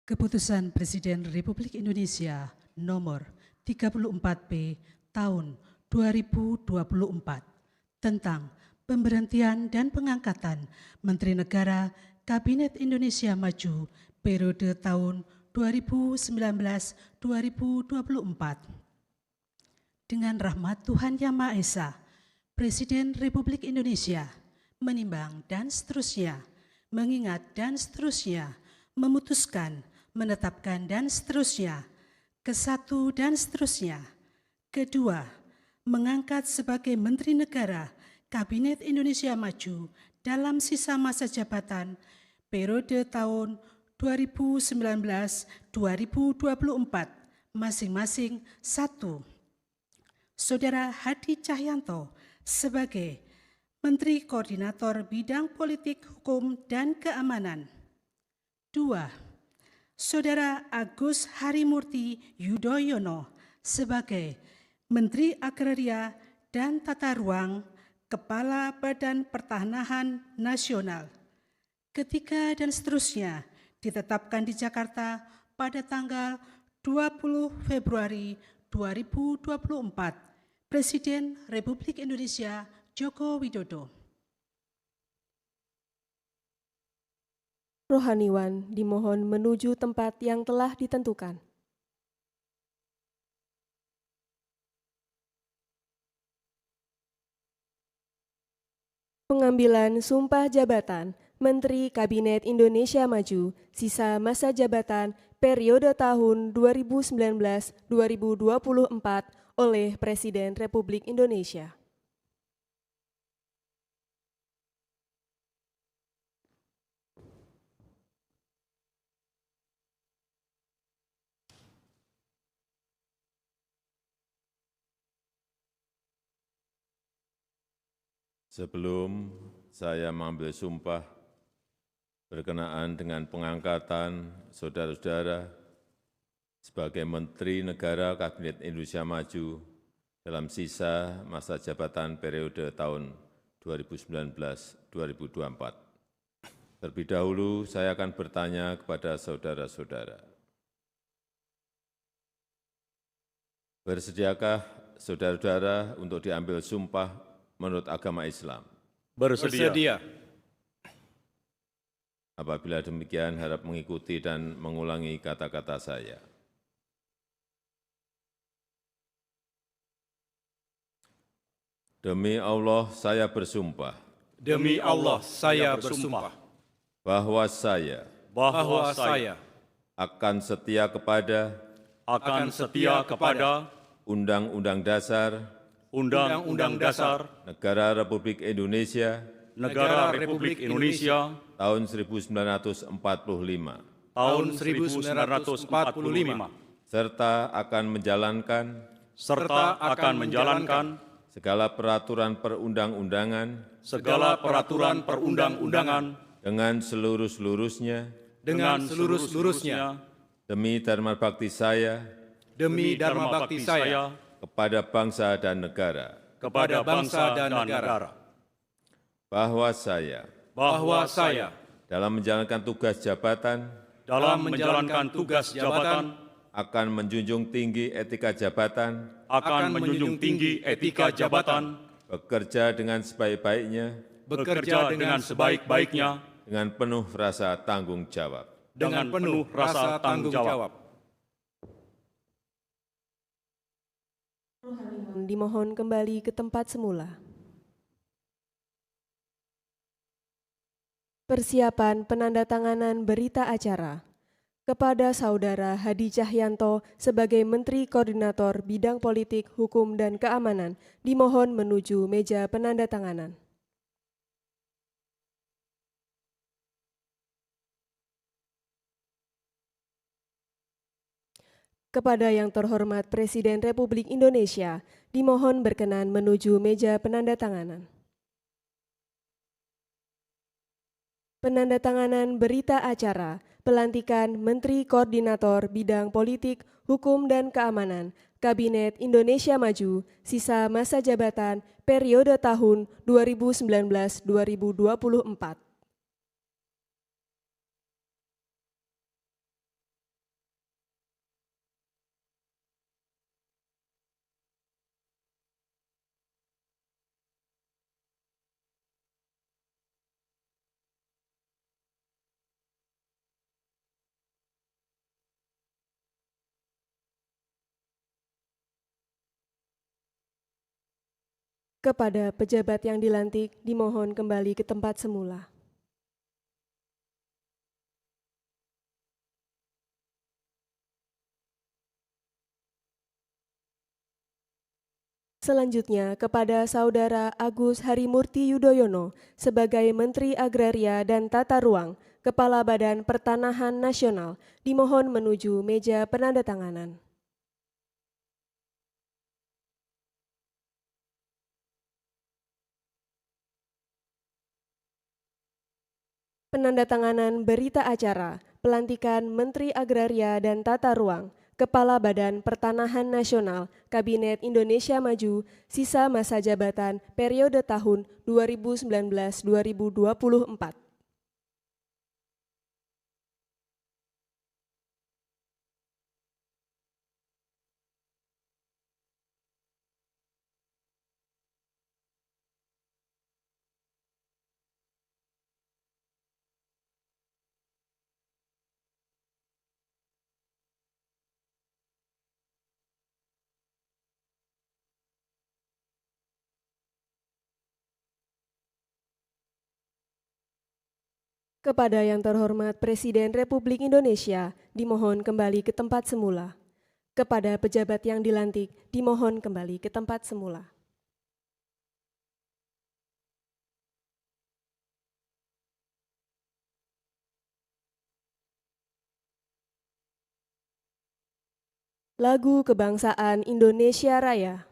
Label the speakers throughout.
Speaker 1: Keputusan Presiden Republik Indonesia nomor 34B tahun 2024 tentang pemberhentian dan pengangkatan Menteri Negara Kabinet Indonesia Maju periode tahun 2019-2024. Dengan rahmat Tuhan Yang Maha Esa, Presiden Republik Indonesia menimbang dan seterusnya, mengingat dan seterusnya, memutuskan, menetapkan dan seterusnya, kesatu dan seterusnya. Kedua, mengangkat sebagai Menteri Negara Kabinet Indonesia Maju dalam sisa masa jabatan periode tahun 2019-2024 masing-masing. 1. Saudara Hadi Cahyanto sebagai Menteri Koordinator Bidang Politik, Hukum, dan Keamanan. 2. Saudara Agus Harimurti Yudhoyono sebagai Menteri Agraria dan Tata Ruang, Kepala Badan Pertanahan Nasional. Ketiga dan seterusnya ditetapkan di Jakarta pada tanggal 20 Februari 2024. Presiden Republik Indonesia Joko Widodo.
Speaker 2: Rohaniwan dimohon menuju tempat yang telah ditentukan. Pengambilan sumpah jabatan Menteri Kabinet Indonesia Maju sisa masa jabatan periode tahun 2019-2024 oleh Presiden Republik Indonesia.
Speaker 3: Sebelum saya mengambil sumpah berkenaan dengan pengangkatan saudara-saudara sebagai Menteri Negara Kabinet Indonesia Maju dalam sisa masa jabatan periode tahun 2019-2024. Terlebih dahulu saya akan bertanya kepada saudara-saudara. Bersediakah saudara-saudara untuk diambil sumpah menurut agama Islam?
Speaker 4: Bersedia.
Speaker 3: Apabila demikian, harap mengikuti dan mengulangi kata-kata saya. Demi Allah, saya bersumpah.
Speaker 4: Demi Allah, saya bersumpah
Speaker 3: Bahwa saya akan setia kepada Undang-Undang Dasar Negara Republik Indonesia tahun 1945 serta akan menjalankan segala peraturan perundang-undangan dengan seluruh-seluruhnya demi dharma bakti saya kepada bangsa dan negara. Bahwa saya dalam menjalankan tugas jabatan akan menjunjung tinggi etika jabatan, bekerja dengan sebaik-baiknya, dengan penuh rasa tanggung jawab.
Speaker 2: Dimohon kembali ke tempat semula. Persiapan penandatanganan berita acara kepada Saudara Hadi Cahyanto sebagai Menteri Koordinator Bidang Politik, Hukum, dan Keamanan dimohon menuju meja penandatanganan. Kepada yang terhormat Presiden Republik Indonesia, dimohon berkenan menuju meja penandatanganan. Penandatanganan berita acara pelantikan Menteri Koordinator Bidang Politik, Hukum, dan Keamanan Kabinet Indonesia Maju sisa masa jabatan periode tahun 2019-2024. Kepada pejabat yang dilantik, dimohon kembali ke tempat semula. Selanjutnya, kepada Saudara Agus Harimurti Yudhoyono sebagai Menteri Agraria dan Tata Ruang, Kepala Badan Pertanahan Nasional, dimohon menuju meja penandatanganan. Penandatanganan berita acara pelantikan Menteri Agraria dan Tata Ruang, Kepala Badan Pertanahan Nasional, Kabinet Indonesia Maju, sisa masa jabatan periode tahun 2019-2024. Kepada yang terhormat Presiden Republik Indonesia, dimohon kembali ke tempat semula. Kepada pejabat yang dilantik, dimohon kembali ke tempat semula. Lagu Kebangsaan Indonesia Raya.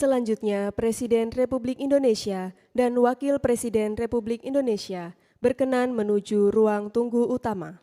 Speaker 2: Selanjutnya, Presiden Republik Indonesia dan Wakil Presiden Republik Indonesia berkenan menuju ruang tunggu utama.